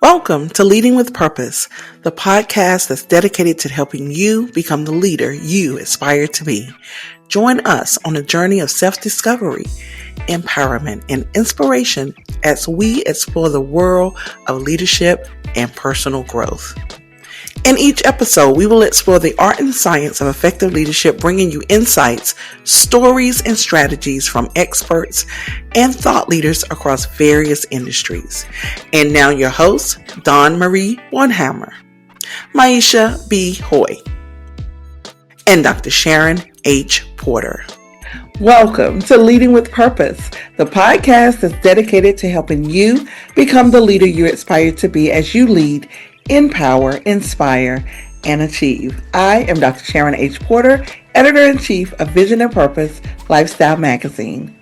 Welcome to Leading with Purpose, the podcast that's dedicated to helping you become the leader you aspire to be. Join us on a journey of self-discovery, empowerment, and inspiration as we explore the world of leadership and personal growth. In each episode, we will explore the art and science of effective leadership, bringing you insights, stories, and strategies from experts and thought leaders across various industries. And now your host, Dawn Marie Bornhammer, Maisha B. Hoy, and Dr. Sharon H. Porter. Welcome to Leading with Purpose, the podcast that's dedicated to helping you become the leader you aspire to be as you lead, empower, inspire, and achieve. I am Dr. Sharon H. Porter, Editor-in-Chief of Vision and Purpose Lifestyle Magazine.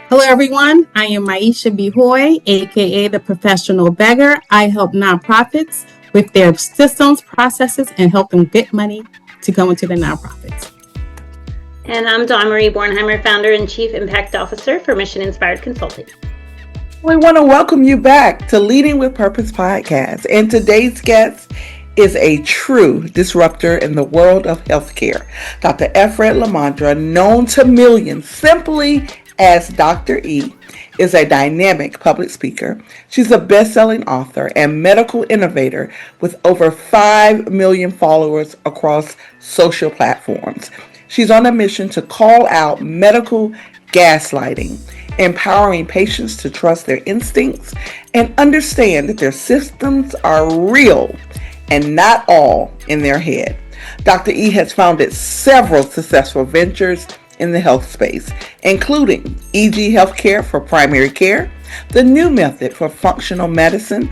Hello, everyone. I am Maisha B. Hoy, aka the Professional Beggar. I help nonprofits with their systems, processes, and help them get money to go into the nonprofits. And I'm Dawn Marie Bornhammer, Founder and Chief Impact Officer for Mission Inspired Consulting. We want to welcome you back to Leading with Purpose podcast. And today's guest is a true disruptor in the world of healthcare. Dr. Efrat Lamandre, known to millions simply as Dr. E, is a dynamic public speaker. She's a best-selling author and medical innovator with over 5 million followers across social platforms. She's on a mission to call out medical gaslighting, empowering patients to trust their instincts and understand that their systems are real and not all in their head. Dr. E has founded several successful ventures in the health space, including EG Healthcare for primary care, the New Method for functional medicine,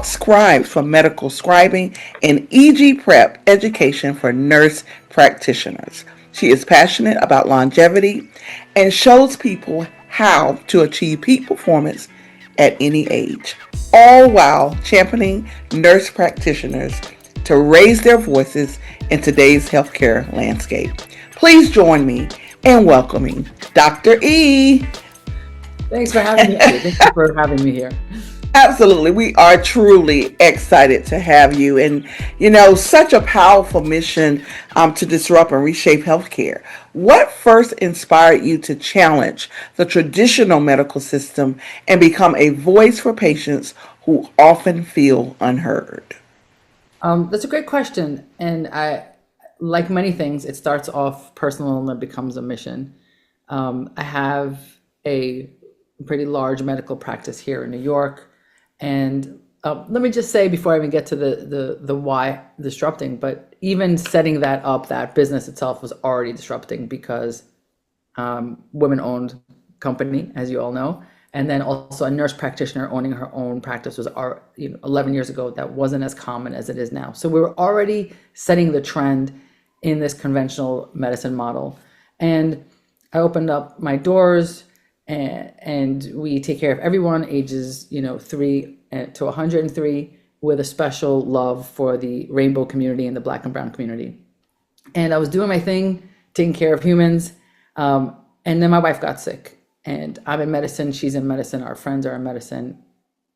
Scribes for medical scribing, and EG Prep education for nurse practitioners. She is passionate about longevity and shows people how to achieve peak performance at any age, all while championing nurse practitioners to raise their voices in today's healthcare landscape. Please join me in welcoming Dr. E. Thanks for having me here. Thank you for having me here. Absolutely. We are truly excited to have you. And, such a powerful mission to disrupt and reshape healthcare. What first inspired you to challenge the traditional medical system and become a voice for patients who often feel unheard? That's a great question. And like many things, it starts off personal and then becomes a mission. I have a pretty large medical practice here in New York. And let me just say before I even get to the why disrupting, but even setting that up, that business itself was already disrupting because women-owned company, as you all know, and then also a nurse practitioner owning her own practice was 11 years ago. That wasn't as common as it is now. So we were already setting the trend in this conventional medicine model. And I opened up my doors and we take care of everyone ages 3 to 103 with a special love for the rainbow community and the Black and brown community. And I was doing my thing, taking care of humans, and then my wife got sick. And I'm in medicine, she's in medicine, our friends are in medicine,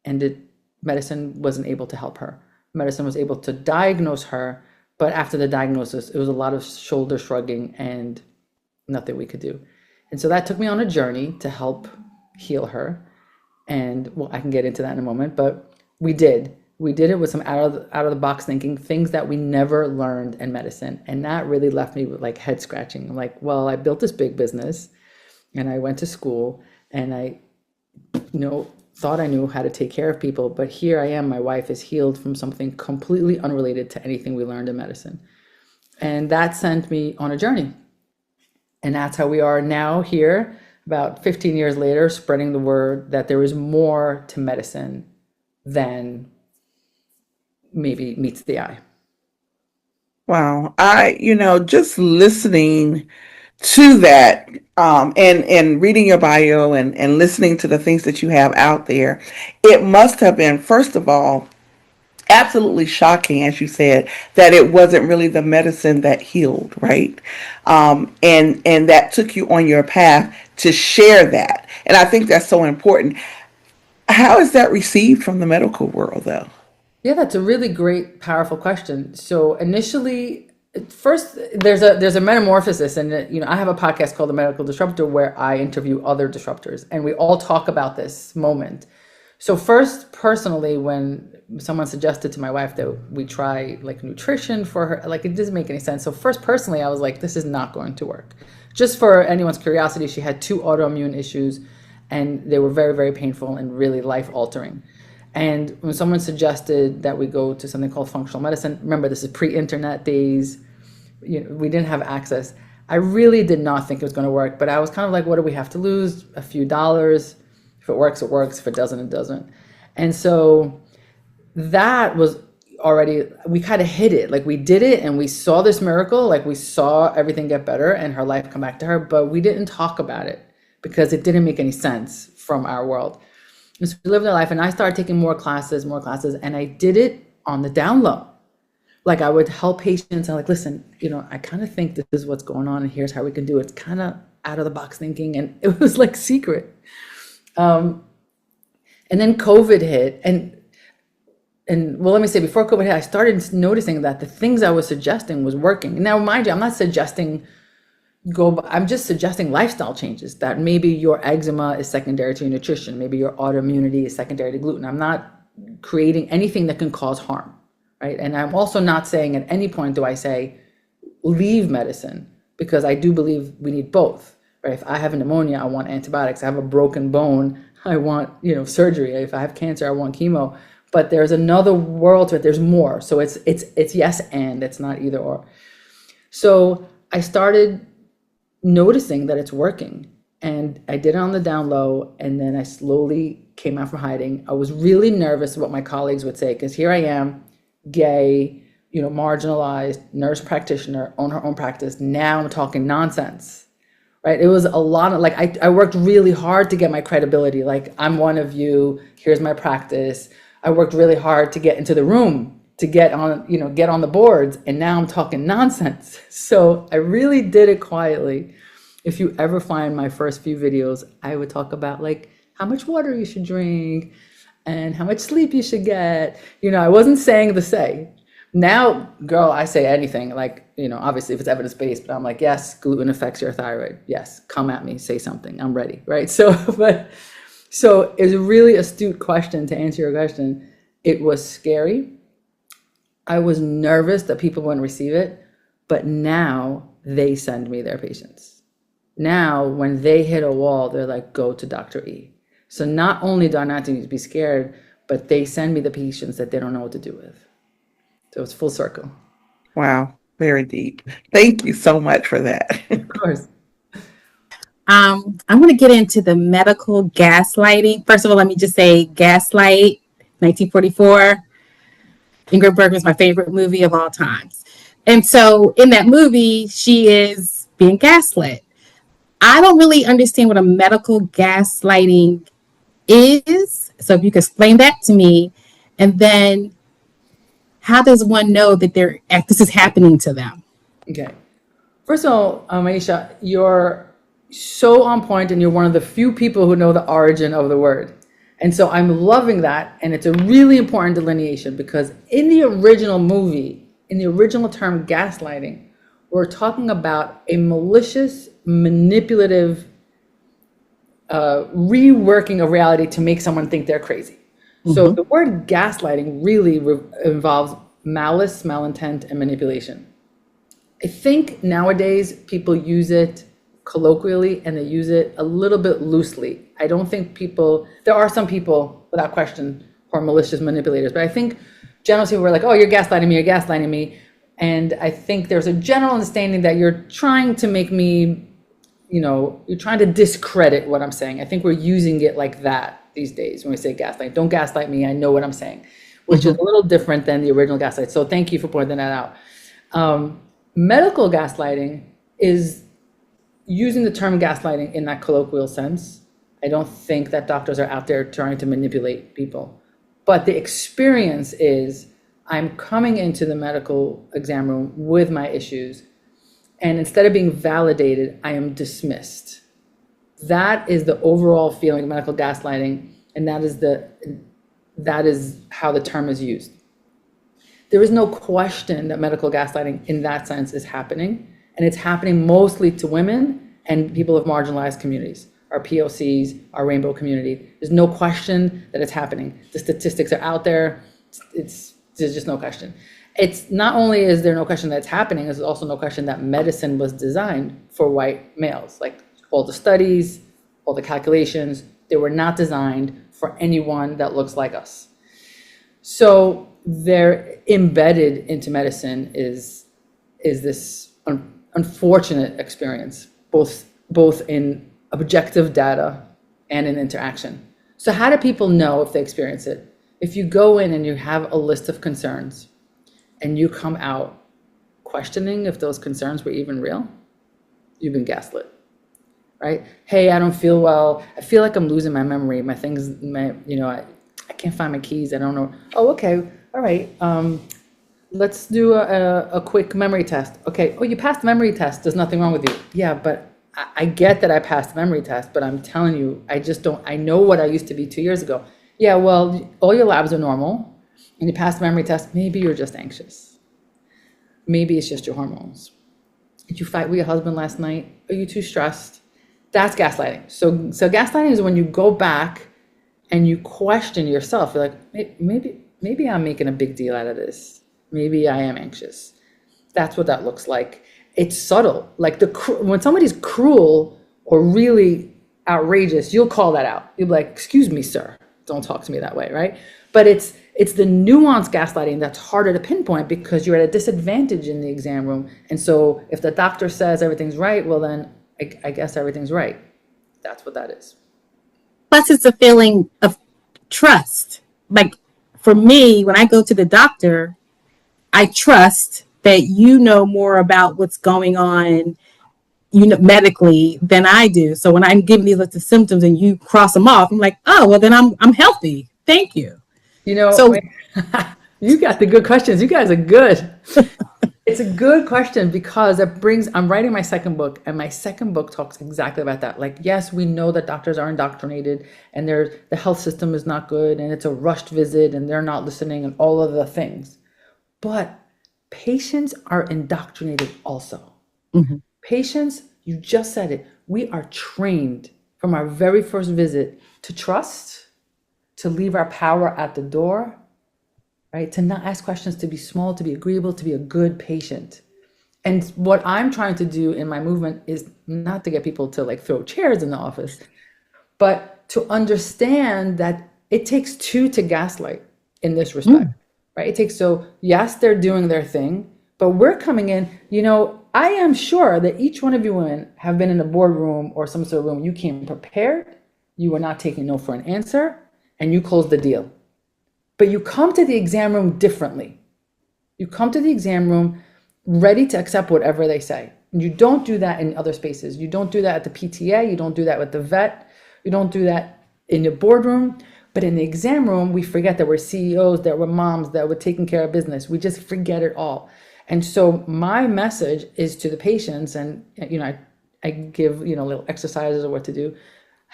and medicine wasn't able to help her. Medicine was able to diagnose her, but after the diagnosis, it was a lot of shoulder shrugging and nothing we could do. And so that took me on a journey to help heal her. And I can get into that in a moment, but we did it with some out of the box thinking, things that we never learned in medicine. And that really left me with head scratching. I'm like, well, I built this big business and I went to school and I thought I knew how to take care of people, but here I am, my wife is healed from something completely unrelated to anything we learned in medicine. And that sent me on a journey. And that's how we are now here, about 15 years later, spreading the word that there is more to medicine than maybe meets the eye. Wow. Just listening to that and reading your bio and listening to the things that you have out there, it must have been, first of all, absolutely shocking, as you said, that it wasn't really the medicine that healed, right? And that took you on your path to share that. And I think that's so important. How is that received from the medical world, though? Yeah, that's a really great, powerful question. So initially, first there's a metamorphosis, and I have a podcast called The Medical Disruptor where I interview other disruptors, and we all talk about this moment. So first, personally, when someone suggested to my wife that we try like nutrition for her, like it doesn't make any sense. So first, personally, I was like, this is not going to work. Just for anyone's curiosity, she had 2 autoimmune issues, and they were very, very painful and really life altering. And when someone suggested that we go to something called functional medicine, remember this is pre-internet days, we didn't have access. I really did not think it was going to work, but I was kind of like, what do we have to lose? A few dollars. If it works, it works. If it doesn't, it doesn't. And so that was already, we kind of hit it. Like we did it and we saw this miracle, like we saw everything get better and her life come back to her, but we didn't talk about it because it didn't make any sense from our world. And so we lived our life, and I started taking more classes, and I did it on the down low. Like I would help patients and like, listen, I kind of think this is what's going on and here's how we can do it. It's kind of out of the box thinking, and it was like secret. And then COVID hit, and well, let me say, before COVID hit, I started noticing that the things I was suggesting was working. Now, mind you, I'm not suggesting I'm just suggesting lifestyle changes, that maybe your eczema is secondary to your nutrition. Maybe your autoimmunity is secondary to gluten. I'm not creating anything that can cause harm, right? And I'm also not saying at any point do I say, leave medicine, because I do believe we need both, right? If I have a pneumonia, I want antibiotics. I have a broken bone, I want, surgery. If I have cancer, I want chemo. But there's another world to it. There's more. So it's yes and, it's not either or. So I started noticing that it's working, and I did it on the down low, and then I slowly came out from hiding. I was really nervous what my colleagues would say, because here I am, gay, marginalized, nurse practitioner, own her own practice. Now I'm talking nonsense, right? It was a lot of like, I worked really hard to get my credibility. Like, I'm one of you, here's my practice. I worked really hard to get into the room, to get on, get on the boards, and now I'm talking nonsense. So I really did it quietly. If you ever find my first few videos, I would talk about like how much water you should drink and how much sleep you should get. I wasn't saying the say. Now, girl, I say anything, like, obviously if it's evidence-based, but I'm like, yes, gluten affects your thyroid. Yes, come at me, say something, I'm ready, right? So it's a really astute question to answer your question. It was scary. I was nervous that people wouldn't receive it, but now they send me their patients. Now, when they hit a wall, they're like, go to Dr. E. So not only do I not need to be scared, but they send me the patients that they don't know what to do with. So it's full circle. Wow, very deep. Thank you so much for that. Of course. I want to get into the medical gaslighting. First of all, let me just say Gaslight, 1944. Ingrid Bergman's my favorite movie of all times. And so in that movie, she is being gaslit. I don't really understand what a medical gaslighting is. So if you could explain that to me, and then how does one know that this is happening to them? Okay. First of all, Maisha, you're so on point, and you're one of the few people who know the origin of the word. And so I'm loving that. And it's a really important delineation, because in the original movie, in the original term gaslighting, we're talking about a malicious, manipulative reworking of reality to make someone think they're crazy. Mm-hmm. So the word gaslighting really involves malice, malintent, and manipulation. I think nowadays people use it colloquially, and they use it a little bit loosely. I don't think there are some people, without question, who are malicious manipulators, but I think generally we're like, oh, you're gaslighting me. And I think there's a general understanding that you're trying to make me, you're trying to discredit what I'm saying. I think we're using it like that these days when we say gaslight. Don't gaslight me, I know what I'm saying, which is a little different than the original gaslight. So thank you for pointing that out. Medical gaslighting is using the term gaslighting in that colloquial sense. I don't think that doctors are out there trying to manipulate people. But the experience is, I'm coming into the medical exam room with my issues, and instead of being validated, I am dismissed. That is the overall feeling of medical gaslighting. And that is how the term is used. There is no question that medical gaslighting in that sense is happening, and it's happening mostly to women and people of marginalized communities, our POCs, our rainbow community. There's no question that it's happening. The statistics are out there. There's just no question. It's not only is there no question that it's happening, there's also no question that medicine was designed for white males. Like all the studies, all the calculations, they were not designed for anyone that looks like us. So they're embedded into medicine is this unfortunate experience, both in objective data and in interaction. So how do people know if they experience it? If you go in and you have a list of concerns and you come out questioning if those concerns were even real, you've been gaslit, right? Hey, I don't feel well. I feel like I'm losing my memory. My things, I can't find my keys. I don't know. Oh, okay. All right. Let's do a quick memory test. Okay. Oh, you passed the memory test. There's nothing wrong with you. Yeah, but I get that I passed the memory test, but I'm telling you, I know what I used to be 2 years ago. Yeah, well, all your labs are normal and you passed the memory test. Maybe you're just anxious. Maybe it's just your hormones. Did you fight with your husband last night? Are you too stressed? That's gaslighting. So gaslighting is when you go back and you question yourself. You're like, maybe I'm making a big deal out of this. Maybe I am anxious. That's what that looks like. It's subtle. Like when somebody's cruel or really outrageous, you'll call that out. You'll be like, excuse me, sir, don't talk to me that way, right? But it's the nuanced gaslighting that's harder to pinpoint because you're at a disadvantage in the exam room. And so if the doctor says everything's right, well then I guess everything's right. That's what that is. Plus, it's a feeling of trust. Like for me, when I go to the doctor, I trust that you know more about what's going on, medically than I do. So when I'm giving these list of symptoms and you cross them off, I'm like, oh, well, then I'm healthy. Thank you. So you got the good questions. You guys are good. It's a good question because I'm writing my second book, and my second book talks exactly about that. Like, yes, we know that doctors are indoctrinated and the health system is not good and it's a rushed visit and they're not listening and all of the things. But patients are indoctrinated also. Mm-hmm. Patients, you just said it, we are trained from our very first visit to trust, to leave our power at the door, right? To not ask questions, to be small, to be agreeable, to be a good patient. And what I'm trying to do in my movement is not to get people to like throw chairs in the office, but to understand that it takes two to gaslight in this respect, right? So yes, they're doing their thing, but we're coming in, I am sure that each one of you women have been in a boardroom or some sort of room. You came prepared, you were not taking no for an answer, and you closed the deal. But you come to the exam room differently. You come to the exam room ready to accept whatever they say. And you don't do that in other spaces. You don't do that at the PTA. You don't do that with the vet. You don't do that in your boardroom. But in the exam room, we forget that we're CEOs, that we're moms, that we're taking care of business. We just forget it all. And so my message is to the patients, and I give little exercises of what to do.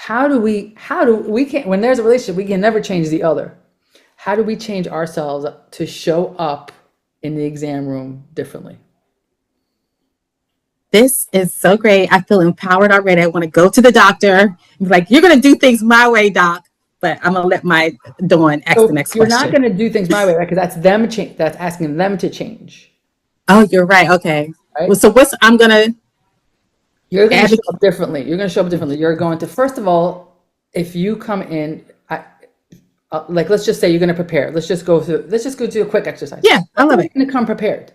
When there's a relationship, we can never change the other. How do we change ourselves to show up in the exam room differently? This is so great. I feel empowered already. I want to go to the doctor and be like, you're going to do things my way, doc. But I'm going to let my Dawn ask the next question. You're not going to do things my way, right? Because that's them change. That's asking them to change. Oh, you're right. Okay. Right? Well, so you're going to show up differently. You're going to, first of all, if you come in, let's just say you're going to prepare. Let's just go do a quick exercise. Yeah, I love it. You're going to come prepared.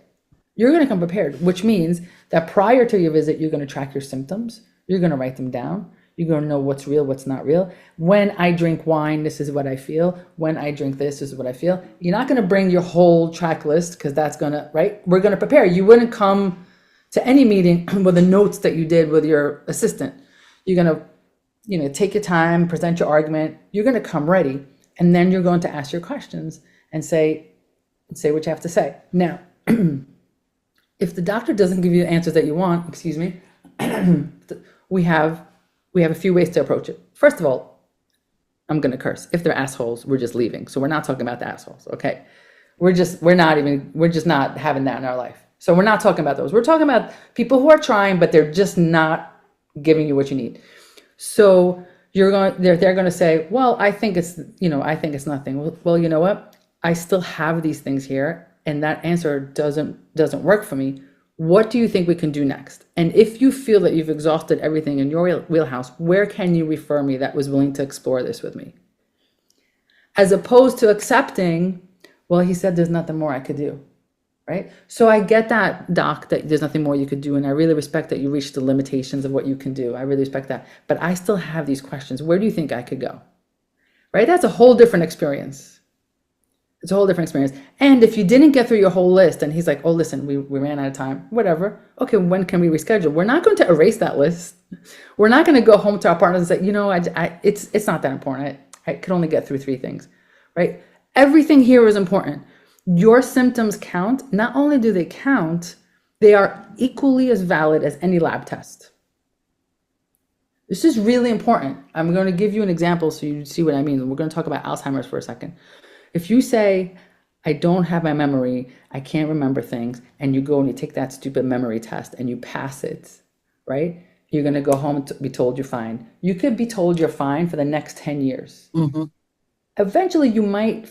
You're going to come prepared, which means that prior to your visit, you're going to track your symptoms. You're going to write them down. You're going to know what's real, what's not real. When I drink wine, this is what I feel. When I drink this is what I feel. You're not going to bring your whole track list because that's going to, right? We're going to prepare. You wouldn't come to any meeting with the notes that you did with your assistant. You're going to, take your time, present your argument. You're going to come ready. And then you're going to ask your questions and say what you have to say. Now, if the doctor doesn't give you the answers that you want, we have a few ways to approach it. First of all, I'm going to curse. If they're assholes, we're just leaving. So we're not talking about the assholes. Okay. We're just not having that in our life. So we're not talking about those. We're talking about people who are trying, but they're just not giving you what you need. So they're going to say, well, I think it's nothing. Well, you know what? I still have these things here, and that answer doesn't work for me. What do you think we can do next? And if you feel that you've exhausted everything in your wheelhouse, where can you refer me that was willing to explore this with me? As opposed to accepting, well, he said there's nothing more I could do, right? So I get that, doc, that there's nothing more you could do. And I really respect that you reached the limitations of what you can do. I really respect that. But I still have these questions. Where do you think I could go? Right? That's a whole different experience. It's a whole different experience. And if you didn't get through your whole list and he's like, oh, listen, we ran out of time, whatever. Okay, when can we reschedule? We're not going to erase that list. We're not going to go home to our partners and say, it's not that important. I could only get through 3 things, right? Everything here is important. Your symptoms count. Not only do they count, they are equally as valid as any lab test. This is really important. I'm going to give you an example so you see what I mean. We're going to talk about Alzheimer's for a second. If you say, I don't have my memory, I can't remember things, and you go and you take that stupid memory test and you pass it, right? You're going to go home and be told you're fine. You could be told you're fine for the next 10 years. Mm-hmm. Eventually, you might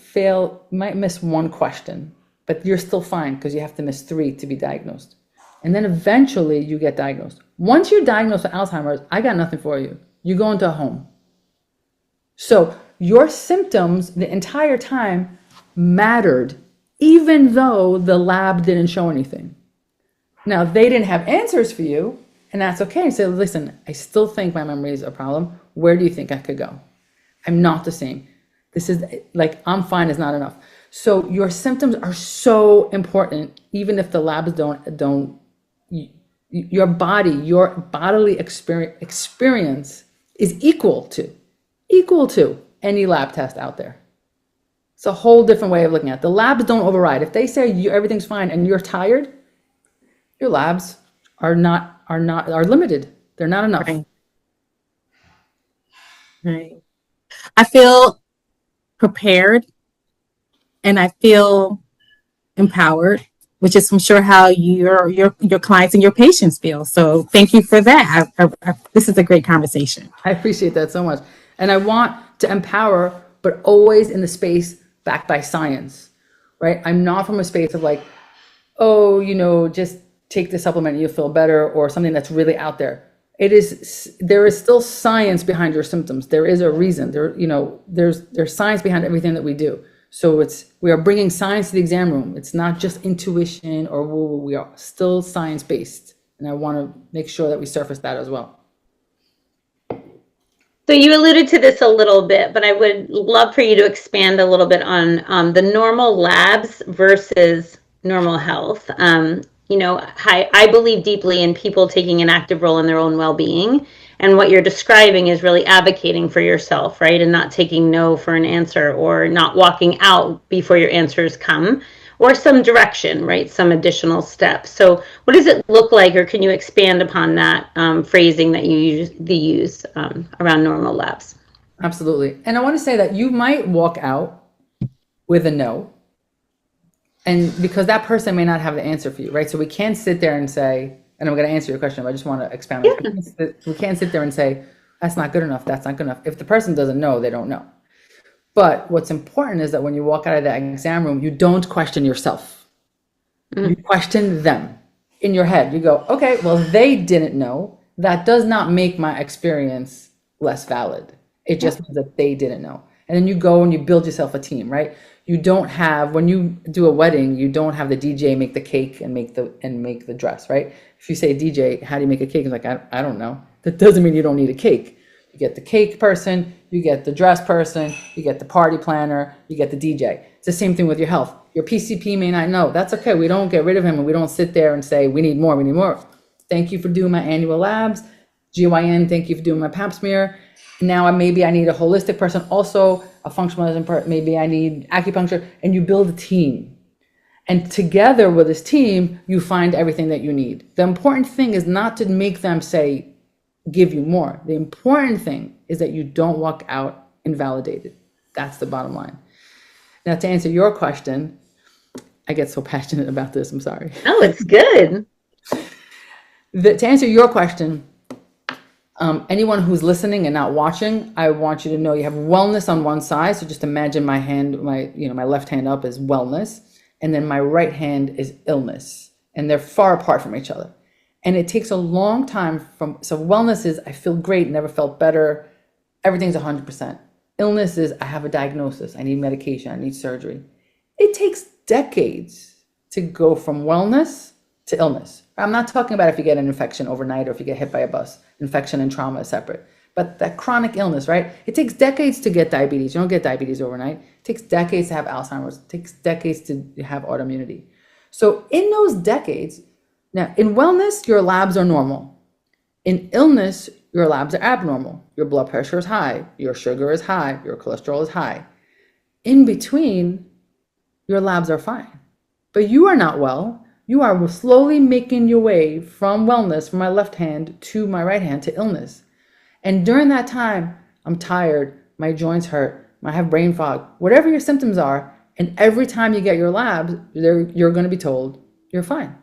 miss 1 question, but you're still fine because you have to miss 3 to be diagnosed. And then eventually you get diagnosed. Once you're diagnosed with Alzheimer's, I got nothing for you. You go into a home. So your symptoms the entire time mattered, even though the lab didn't show anything. Now, they didn't have answers for you, and that's okay. Say, listen, I still think my memory is a problem. Where do you think I could go? I'm not the same. This is like, I'm fine is not enough. So your symptoms are so important, even if the labs don't, your bodily experience is equal to any lab test out there. It's a whole different way of looking at it. The labs don't override. If they say everything's fine and you're tired, your labs are limited. They're not enough. Right. I feel prepared and I feel empowered, which is I'm sure how your clients and your patients feel. So thank you for that. This is a great conversation. I appreciate that so much. And I want to empower, but always in the space backed by science, right? I'm not from a space of like, oh, just take the supplement and you'll feel better, or something that's really out there. There is still science behind your symptoms. There is a reason. There's science behind everything that we do. So we are bringing science to the exam room. It's not just intuition or woo-woo. We are still science-based. And I want to make sure that we surface that as well. So you alluded to this a little bit, but I would love for you to expand a little bit on the normal labs versus normal health. I believe deeply in people taking an active role in their own well-being. And what you're describing is really advocating for yourself, right? And not taking no for an answer, or not walking out before your answers come, or some direction, right? Some additional steps. So what does it look like, or can you expand upon that phrasing that you use around normal labs? Absolutely. And I want to say that you might walk out with a no, and because that person may not have the answer for you, right? So we can't sit there and say, and I'm going to answer your question, but I just want to expand on it. We can't sit there and say, that's not good enough, that's not good enough. If the person doesn't know, they don't know. But what's important is that when you walk out of that exam room, you don't question yourself. You question them. In your head, you go, okay, well, they didn't know. That does not make my experience less valid. It just means that they didn't know. And then you go and you build yourself a team, right? You don't have, when you do a wedding, you don't have the DJ make the cake and make the dress, right? If you say, DJ, how do you make a cake? It's like, I don't know. That doesn't mean you don't need a cake. You get the cake person, you get the dress person, you get the party planner, you get the DJ. It's the same thing with your health. Your PCP may not know. That's okay. We don't get rid of him, and we don't sit there and say, we need more. Thank you for doing my annual labs. GYN, thank you for doing my pap smear. Now maybe I need a holistic person, also a functional medicine part. Maybe I need acupuncture, and you build a team. And together with this team, you find everything that you need. The important thing is not to make them say, give you more. The important thing is that you don't walk out invalidated. That's the bottom line. Now, to answer your question, I get so passionate about this, I'm sorry. Oh, it's good. To answer your question, anyone who's listening and not watching, I want you to know you have wellness on one side. So just imagine my hand, my left hand up is wellness, and then my right hand is illness, and they're far apart from each other. And it takes a long time so wellness is, I feel great, never felt better, everything's 100%. Illness is, I have a diagnosis, I need medication, I need surgery. It takes decades to go from wellness to illness. I'm not talking about if you get an infection overnight or if you get hit by a bus. Infection and trauma is separate. But that chronic illness, right? It takes decades to get diabetes. You don't get diabetes overnight. It takes decades to have Alzheimer's. It takes decades to have autoimmunity. So in those decades, now in wellness, your labs are normal. In illness, your labs are abnormal. Your blood pressure is high. Your sugar is high. Your cholesterol is high. In between, your labs are fine. But you are not well. You are slowly making your way from wellness, from my left hand to my right hand to illness. And during that time, I'm tired, my joints hurt, I have brain fog, whatever your symptoms are. And every time you get your labs, you're going to be told, you're fine.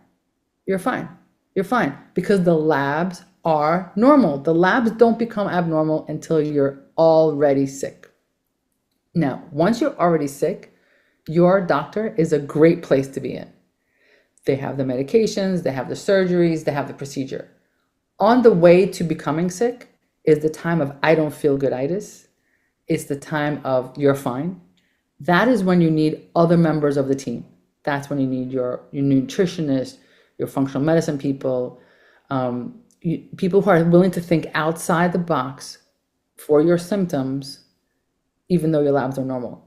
You're fine. You're fine. Because the labs are normal. The labs don't become abnormal until you're already sick. Now, once you're already sick, your doctor is a great place to be in. They have the medications, they have the surgeries, they have the procedure. On the way to becoming sick is the time of I don't feel good-itis. It's the time of you're fine. That is when you need other members of the team. That's when you need your nutritionist, your functional medicine people, people who are willing to think outside the box for your symptoms, even though your labs are normal.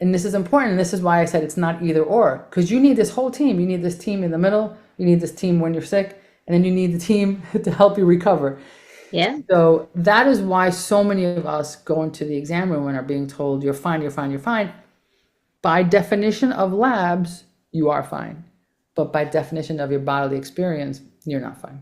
And this is important. And this is why I said it's not either or, because you need this whole team. You need this team in the middle. You need this team when you're sick, and then you need the team to help you recover. Yeah. So that is why so many of us go into the exam room and are being told, you're fine, you're fine, you're fine. By definition of labs, you are fine. But by definition of your bodily experience, you're not fine.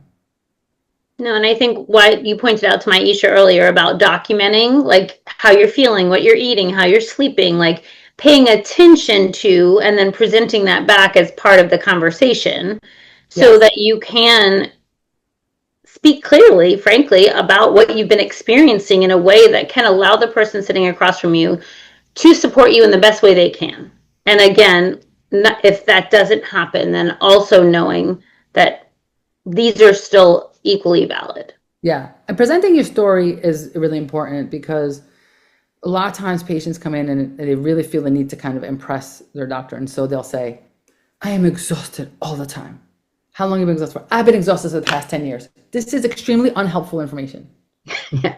No, and I think what you pointed out to Maisha earlier about documenting, like how you're feeling, what you're eating, how you're sleeping, like paying attention to, and then presenting that back as part of the conversation so that you can speak clearly, frankly, about what you've been experiencing in a way that can allow the person sitting across from you to support you in the best way they can. And again, if that doesn't happen, then also knowing that these are still equally valid. Yeah. And presenting your story is really important, because a lot of times patients come in and they really feel the need to kind of impress their doctor. And so they'll say, I am exhausted all the time. How long have you been exhausted for? I've been exhausted for the past 10 years. This is extremely unhelpful information. Yeah.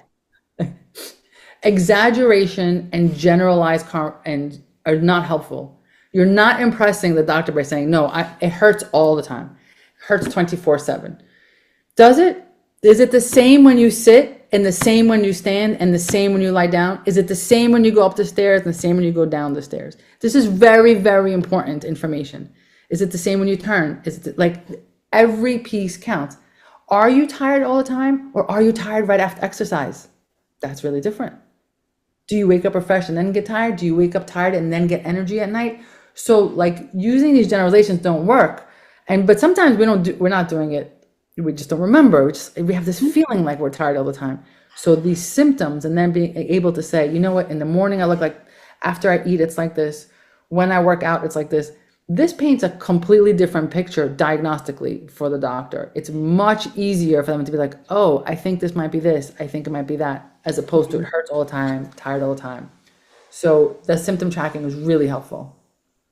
Exaggeration and generalized and are not helpful. You're not impressing the doctor by saying, no, it hurts all the time. It hurts 24/7. Does it? Is it the same when you sit and the same when you stand and the same when you lie down? Is it the same when you go up the stairs and the same when you go down the stairs? This is very, very important information. Is it the same when you turn? Is it like every piece counts? Are you tired all the time, or are you tired right after exercise? That's really different. Do you wake up refreshed and then get tired? Do you wake up tired and then get energy at night? So like using these generalizations don't work. But sometimes we're not doing it. We just don't remember. We have this feeling like we're tired all the time. So these symptoms, and then being able to say, you know what, in the morning I look like, after I eat, it's like this. When I work out, it's like this. This paints a completely different picture diagnostically for the doctor. It's much easier for them to be like, oh, I think this might be this. I think it might be that, as opposed to it hurts all the time, tired all the time. So the symptom tracking is really helpful.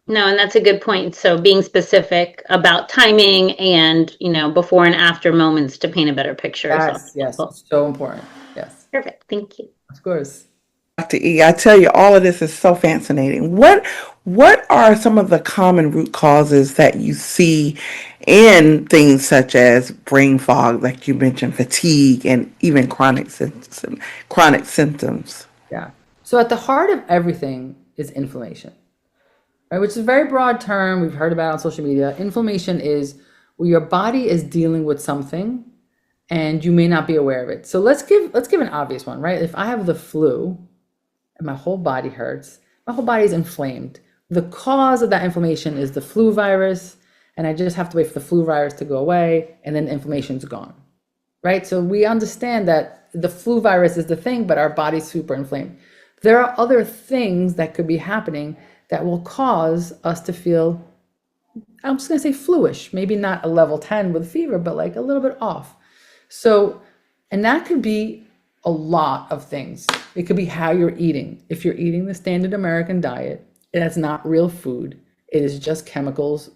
No, and that's a good point. So being specific about timing and, before and after moments to paint a better picture. Yes, so important. Yes. Perfect. Thank you. Of course. Dr. E, I tell you, all of this is so fascinating. What are some of the common root causes that you see in things such as brain fog, like you mentioned, fatigue, and even chronic symptoms? Yeah. So at the heart of everything is inflammation, right? Which is a very broad term we've heard about on social media. Inflammation is where your body is dealing with something and you may not be aware of it. So let's give an obvious one, right? If I have the flu and my whole body hurts. My whole body is inflamed. The cause of that inflammation is the flu virus, and I just have to wait for the flu virus to go away, and then the inflammation's gone, right? So we understand that the flu virus is the thing, but our body's super inflamed. There are other things that could be happening that will cause us to feel, I'm just going to say fluish, maybe not a level 10 with fever, but like a little bit off. So, and that could be a lot of things. It could be how you're eating. If you're eating the standard American diet, that's not real food. It is just chemicals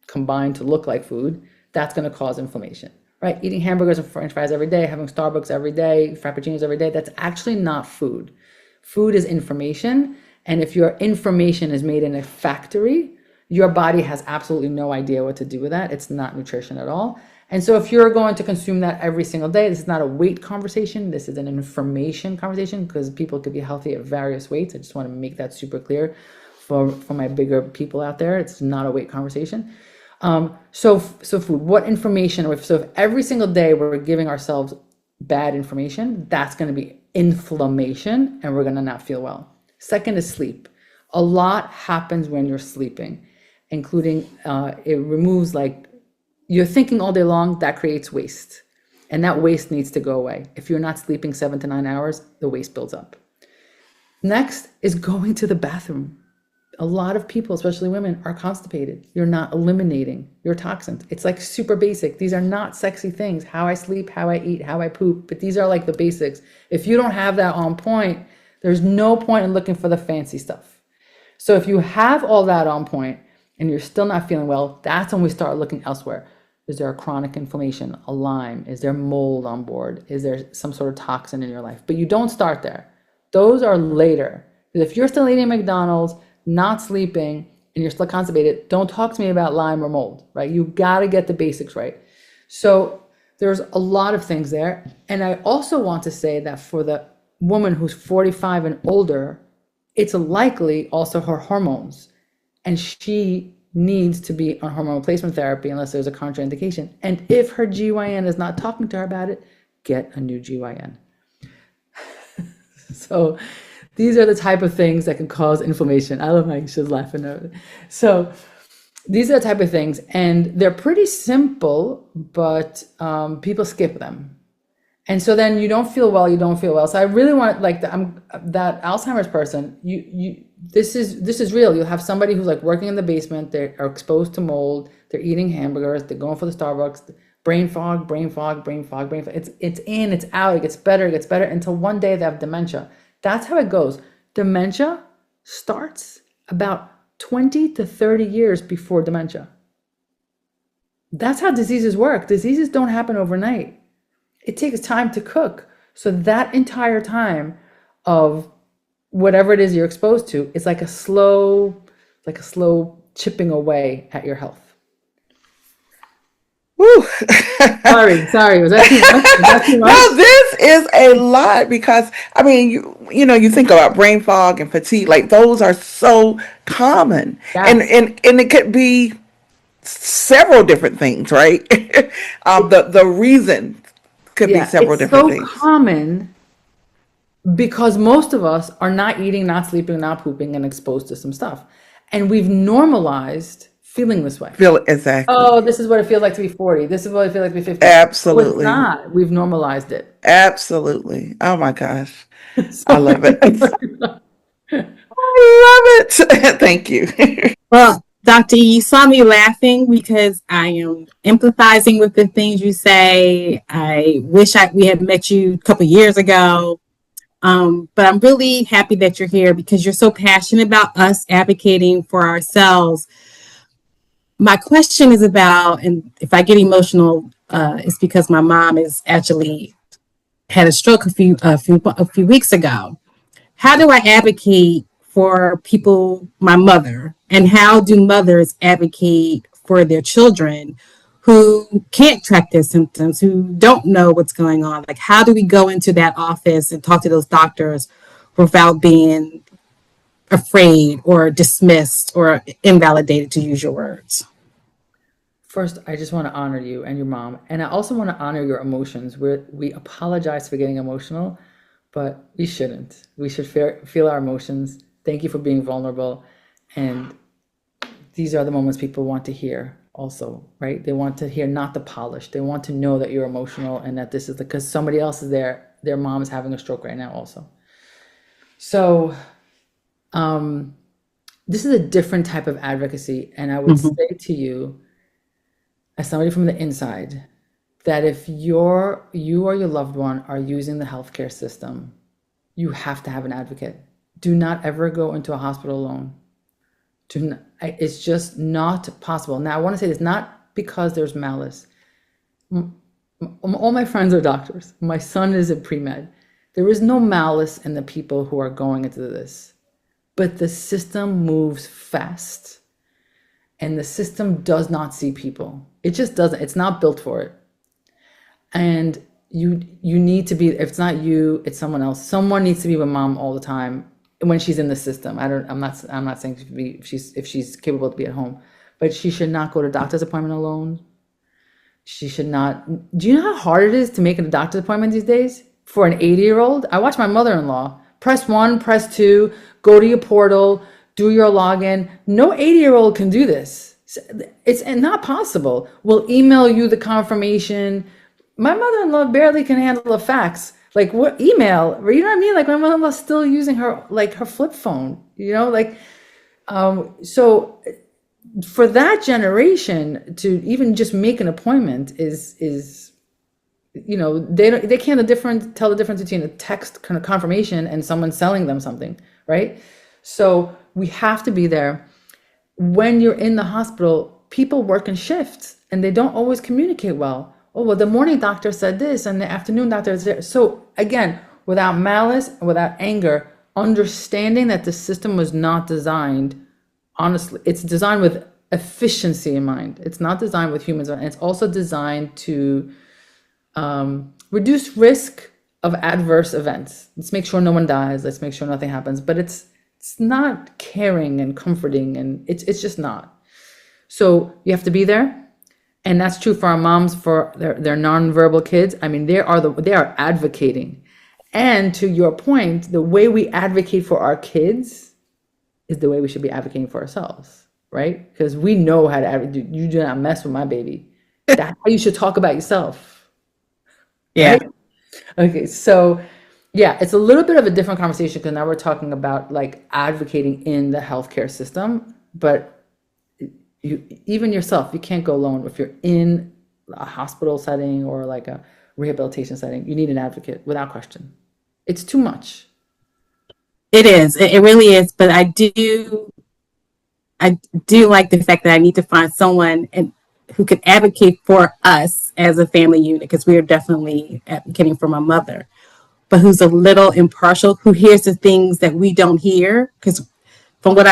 combined to look like food. That's going to cause inflammation, right? Eating hamburgers and French fries every day, having Starbucks every day, Frappuccinos every day, that's actually not food. Food is information. And if your information is made in a factory, your body has absolutely no idea what to do with that. It's not nutrition at all. And so if you're going to consume that every single day, this is not a weight conversation. This is an information conversation, because people could be healthy at various weights. I just want to make that super clear for my bigger people out there. It's not a weight conversation. So food, what information, so if every single day we're giving ourselves bad information, that's going to be inflammation, and we're going to not feel well. Second is sleep. A lot happens when you're sleeping, including it removes, like, you're thinking all day long, that creates waste. And that waste needs to go away. If you're not sleeping 7 to 9 hours, the waste builds up. Next is going to the bathroom. A lot of people, especially women, are constipated. You're not eliminating your toxins. It's like super basic. These are not sexy things. How I sleep, how I eat, how I poop. But these are like the basics. If you don't have that on point, there's no point in looking for the fancy stuff. So if you have all that on point and you're still not feeling well, that's when we start looking elsewhere. Is there a chronic inflammation, a Lyme? Is there mold on board? Is there some sort of toxin in your life? But you don't start there. Those are later. Because if you're still eating McDonald's, not sleeping, and you're still constipated, don't talk to me about Lyme or mold, right? You got to get the basics right. So there's a lot of things there. And I also want to say that for the woman who's 45 and older, it's likely also her hormones. And she needs to be on hormone replacement therapy unless there's a contraindication. And if her GYN is not talking to her about it, get a new GYN. So these are the type of things that can cause inflammation. I love how she's laughing at it. So these are the type of things, and they're pretty simple, but people skip them. And so then you don't feel well, you don't feel well. So I really want, like, that Alzheimer's person, this is real. You'll have somebody who's like working in the basement, they are exposed to mold, they're eating hamburgers, they're going for the Starbucks, brain fog. It's in, it's out, it gets better until one day they have dementia. That's how it goes. Dementia starts about 20 to 30 years before dementia. That's how diseases work. Diseases don't happen overnight. It takes time to cook. So that entire time of whatever it is you're exposed to, it's like a slow chipping away at your health. Woo. Sorry. Was that too much? No, this is a lot, because I mean, you think about brain fog and fatigue, like those are so common. Yes. And it could be several different things, right? The reason could be several different things. It's so common because most of us are not eating, not sleeping, not pooping, and exposed to some stuff. And we've normalized feeling this way. Exactly. Oh, this is what it feels like to be 40. This is what it feels like to be 50. Absolutely. Well, it's not. We've normalized it. Absolutely. Oh my gosh. I love it. I love it. Thank you. Well, Dr. E, you saw me laughing because I am empathizing with the things you say. I wish we had met you a couple years ago. But I'm really happy that you're here because you're so passionate about us advocating for ourselves. My question is about, and if I get emotional, it's because my mom is actually had a stroke a few weeks ago. How do I advocate for people, my mother, and how do mothers advocate for their children who can't track their symptoms, who don't know what's going on? Like, how do we go into that office and talk to those doctors without being afraid or dismissed or invalidated, to use your words? First, I just want to honor you and your mom. And I also want to honor your emotions. We apologize for getting emotional, but we shouldn't. We should feel our emotions. Thank you for being vulnerable. And these are the moments people want to hear also, right? They want to hear not the polish. They want to know that you're emotional and that this is because somebody else is there. Their mom is having a stroke right now also. So this is a different type of advocacy. And I would say to you, as somebody from the inside, that if you or your loved one are using the healthcare system, you have to have an advocate. Do not ever go into a hospital alone. It's just not possible. Now, I want to say this, not because there's malice. All my friends are doctors. My son is a pre-med. There is no malice in the people who are going into this. But the system moves fast. And the system does not see people. It just doesn't. It's not built for it. And you need to be, if it's not you, it's someone else. Someone needs to be with mom all the time when she's in the system. I'm not saying if she's capable to be at home, but she should not go to doctor's appointment alone. She should not. Do you know how hard it is to make a doctor's appointment these days for an 80-year-old? I watch my mother-in-law. Press 1, press 2, go to your portal, do your login. No 80-year-old can do this. It's not possible. We'll email you the confirmation. My mother-in-law barely can handle a fax. Like, what email? You know what I mean? Like, my mother-in-law's still using her flip phone, so for that generation to even just make an appointment is they can't tell the difference between a text kind of confirmation and someone selling them something, right? So we have to be there. When you're in the hospital, people work in shifts and they don't always communicate well. Oh, well, the morning doctor said this and the afternoon doctor is there. So again, without malice, without anger, understanding that the system was not designed, honestly, it's designed with efficiency in mind. It's not designed with humans. And it's also designed to reduce risk of adverse events. Let's make sure no one dies. Let's make sure nothing happens. But it's not caring and comforting, and it's just not. So you have to be there. And that's true for our moms, for their nonverbal kids. I mean, they are advocating. And to your point, the way we advocate for our kids is the way we should be advocating for ourselves, right? Because we know how to advocate. You do not mess with my baby. That's how you should talk about yourself. Yeah. Right? Okay, so yeah, it's a little bit of a different conversation because now we're talking about like advocating in the healthcare system, but even yourself, you can't go alone. If you're in a hospital setting or like a rehabilitation setting, you need an advocate without question. It's too much. It is. It really is. But I do like the fact that I need to find someone who can advocate for us as a family unit, because we are definitely advocating for my mother, but who's a little impartial, who hears the things that we don't hear. Because from what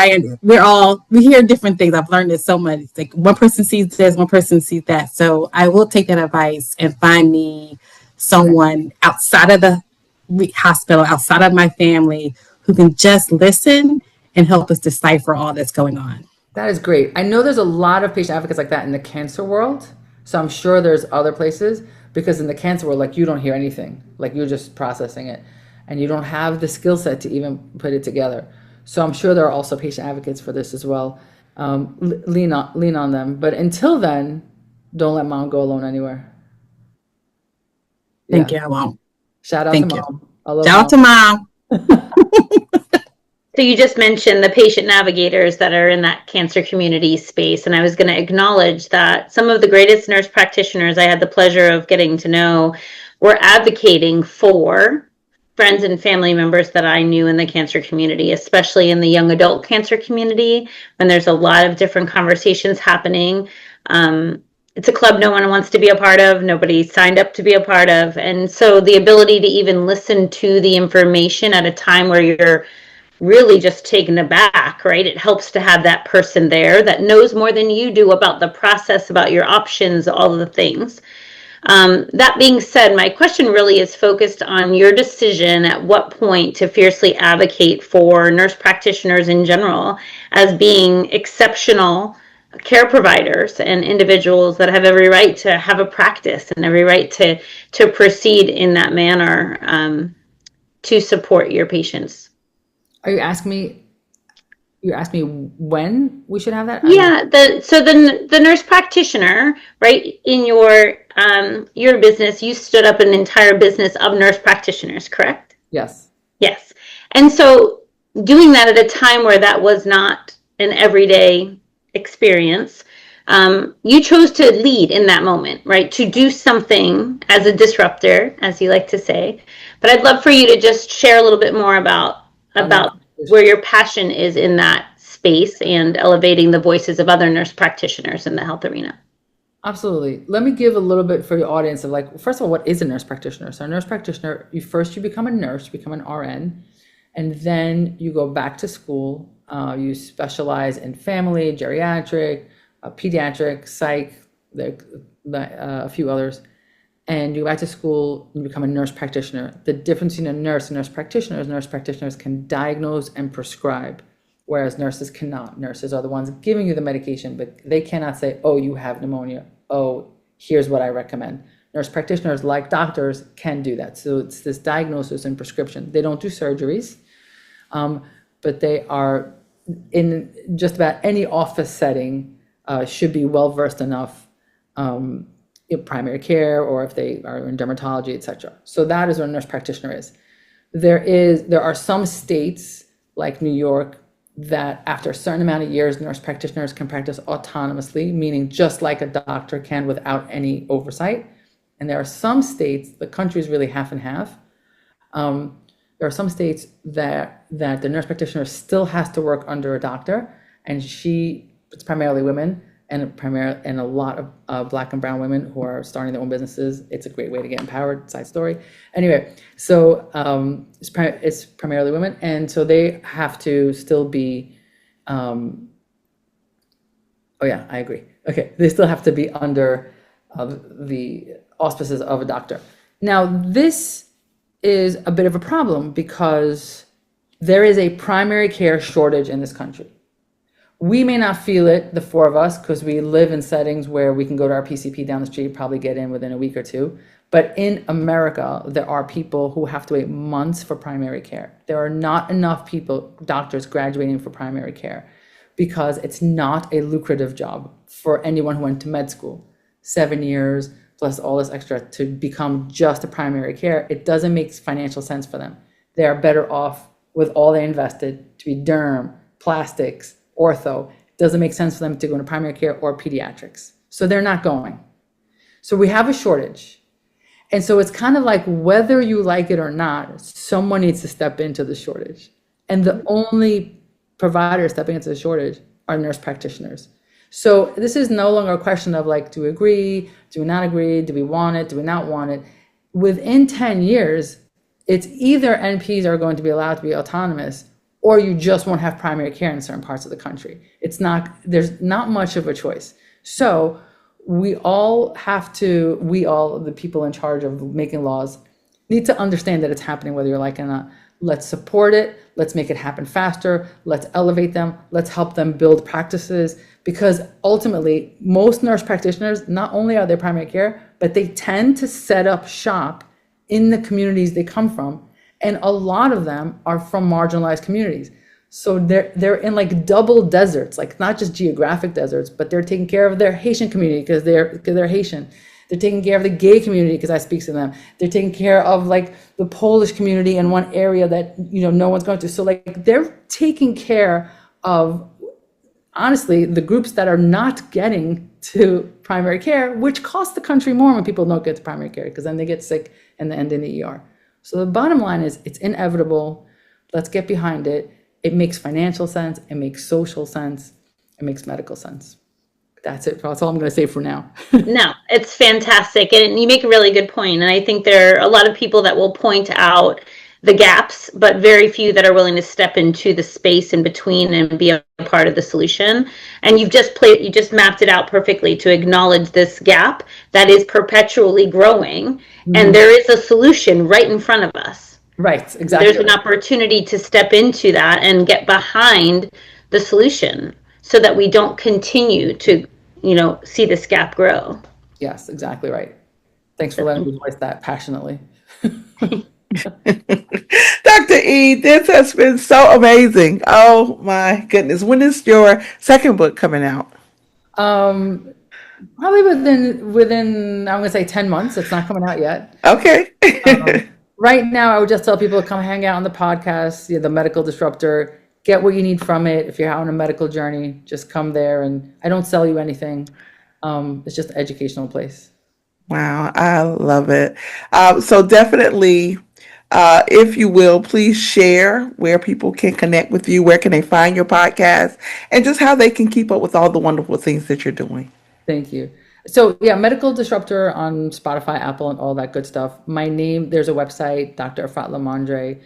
we hear different things. I've learned this so much. It's like one person sees this, one person sees that. So I will take that advice and find me someone outside of the hospital, outside of my family, who can just listen and help us decipher all that's going on. That is great. I know there's a lot of patient advocates like that in the cancer world. So I'm sure there's other places, because in the cancer world, like, you don't hear anything. Like, you're just processing it and you don't have the skill set to even put it together. So I'm sure there are also patient advocates for this as well. Lean on them. But until then, don't let mom go alone anywhere. Thank you. I won't. Shout out to mom. Shout out to mom. So you just mentioned the patient navigators that are in that cancer community space. And I was going to acknowledge that some of the greatest nurse practitioners I had the pleasure of getting to know were advocating for friends and family members that I knew in the cancer community, especially in the young adult cancer community, when there's a lot of different conversations happening. It's a club no one wants to be a part of. Nobody signed up to be a part of. And so the ability to even listen to the information at a time where you're really just taken aback, right? It helps to have that person there that knows more than you do about the process, about your options, all of the things. That being said, my question really is focused on your decision at what point to fiercely advocate for nurse practitioners in general as being exceptional care providers and individuals that have every right to have a practice and every right to proceed in that manner. to support your patients? Are you asking me? You asked me when we should have that? Yeah, the nurse practitioner, right, in your business, you stood up an entire business of nurse practitioners, correct? Yes. Yes. And so doing that at a time where that was not an everyday experience, you chose to lead in that moment, right? To do something as a disruptor, as you like to say. But I'd love for you to just share a little bit more about where your passion is in that space and elevating the voices of other nurse practitioners in the health arena. Absolutely. Let me give a little bit for the audience of like, first of all, what is a nurse practitioner? So a nurse practitioner, you become a nurse, you become an RN, and then you go back to school. You specialize in family, geriatric, pediatric, psych, a few others, and you go back to school, you become a nurse practitioner. The difference between a nurse and nurse practitioners can diagnose and prescribe, whereas nurses cannot. Nurses are the ones giving you the medication, but they cannot say, oh, you have pneumonia. Oh, here's what I recommend. Nurse practitioners, like doctors, can do that. So it's this diagnosis and prescription. They don't do surgeries, but they are in just about any office setting, should be well-versed enough in primary care, or if they are in dermatology, etc. So that is what a nurse practitioner is. There are some states like New York that after a certain amount of years, nurse practitioners can practice autonomously, meaning just like a doctor can without any oversight. And there are some states, the country is really half and half. There are some states that the nurse practitioner still has to work under a doctor, and it's primarily women, and a lot of Black and brown women who are starting their own businesses. It's a great way to get empowered, side story. Anyway, so it's primarily women, and so they have to still be, oh yeah, I agree. Okay, they still have to be under the auspices of a doctor. Now, this is a bit of a problem because there is a primary care shortage in this country. We may not feel it, the four of us, because we live in settings where we can go to our PCP down the street, probably get in within a week or two. But in America, there are people who have to wait months for primary care. There are not enough doctors graduating for primary care because it's not a lucrative job for anyone who went to med school. 7 years plus all this extra to become just a primary care, it doesn't make financial sense for them. They are better off with all they invested to be derm, plastics, ortho. It doesn't make sense for them to go into primary care or pediatrics. So they're not going. So we have a shortage. And so it's kind of like whether you like it or not, someone needs to step into the shortage. And the only providers stepping into the shortage are nurse practitioners. So this is no longer a question of like, do we agree? Do we not agree? Do we want it? Do we not want it? Within 10 years, it's either NPs are going to be allowed to be autonomous, or you just won't have primary care in certain parts of the country. There's not much of a choice. So the people in charge of making laws need to understand that it's happening whether you like it or not. Let's support it. Let's make it happen faster. Let's elevate them. Let's help them build practices, because ultimately most nurse practitioners, not only are they primary care, but they tend to set up shop in the communities they come from. And a lot of them are from marginalized communities. So they're in like double deserts, like not just geographic deserts, but they're taking care of their Haitian community because they're Haitian. They're taking care of the gay community because I speak to them. They're taking care of like the Polish community in one area that, no one's going to. So like they're taking care of, honestly, the groups that are not getting to primary care, which costs the country more when people don't get to primary care, because then they get sick and they end in the ER. So the bottom line is it's inevitable. Let's get behind it. It makes financial sense. It makes social sense. It makes medical sense. That's it. That's all I'm going to say for now. No, it's fantastic. And you make a really good point. And I think there are a lot of people that will point out the gaps, but very few that are willing to step into the space in between and be a part of the solution. And you just mapped it out perfectly to acknowledge this gap that is perpetually growing. Mm-hmm. And there is a solution right in front of us. Right, exactly. There's an opportunity to step into that and get behind the solution so that we don't continue to, see this gap grow. Yes, exactly right. Thanks for letting me voice that passionately. Dr. E, this has been so amazing. Oh my goodness. When is your second book coming out? Probably within I'm gonna say 10 months. It's not coming out yet. Okay. Right now, I would just tell people to come hang out on the podcast, the Medical Disruptor. Get what you need from it. If you're on a medical journey, just come there. And I don't sell you anything. It's just an educational place. Wow, I love it. So definitely, if you will, please share where people can connect with you, where can they find your podcast, and just how they can keep up with all the wonderful things that you're doing. Thank you. So yeah, Medical Disruptor on Spotify, Apple, and all that good stuff. My name, there's a website, Dr. Efrat Lamandre,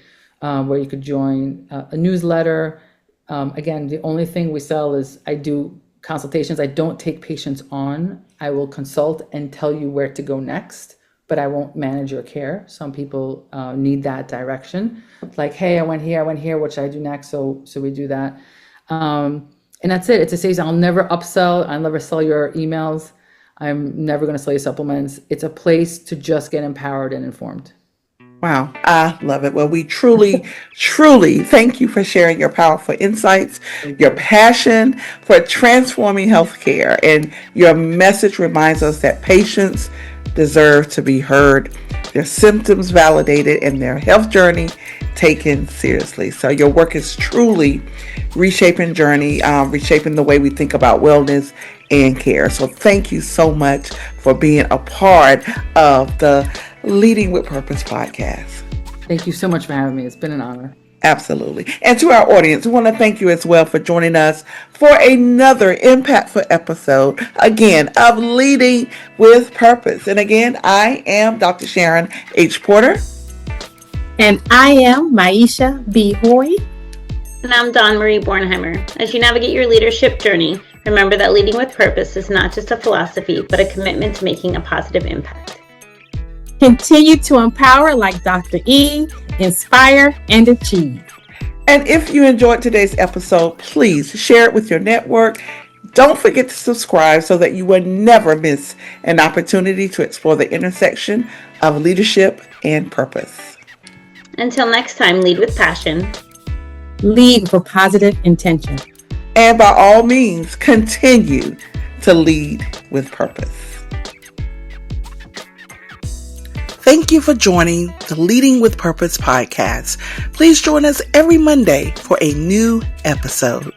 where you could join a newsletter. Again, the only thing we sell is I do consultations. I don't take patients on. I will consult and tell you where to go next, but I won't manage your care. Some people need that direction. Like, hey, I went here, what should I do next? So we do that. And that's it. It's a series. I'll never upsell. I'll never sell your emails. I'm never going to sell you supplements. It's a place to just get empowered and informed. Wow, I love it. Well, we truly, truly thank you for sharing your powerful insights, your passion for transforming healthcare, and your message reminds us that patients deserve to be heard, their symptoms validated, and their health journey taken seriously. So your work is truly reshaping the way we think about wellness and care. So thank you so much for being a part of the Leading with Purpose podcast. Thank you so much for having me. It's been an honor. Absolutely. And to our audience, we want to thank you as well for joining us for another impactful episode, again, of Leading with Purpose. And again, I am Dr. Sharon H. Porter. And I am Maisha B. Hoy. And I'm Dawn Marie Bornheimer. As you navigate your leadership journey, remember that leading with purpose is not just a philosophy, but a commitment to making a positive impact. Continue to empower like Dr. E, inspire and achieve. And if you enjoyed today's episode, please share it with your network. Don't forget to subscribe so that you will never miss an opportunity to explore the intersection of leadership and purpose. Until next time, lead with passion. Lead with positive intention. And by all means, continue to lead with purpose. Thank you for joining the Leading with Purpose podcast. Please join us every Monday for a new episode.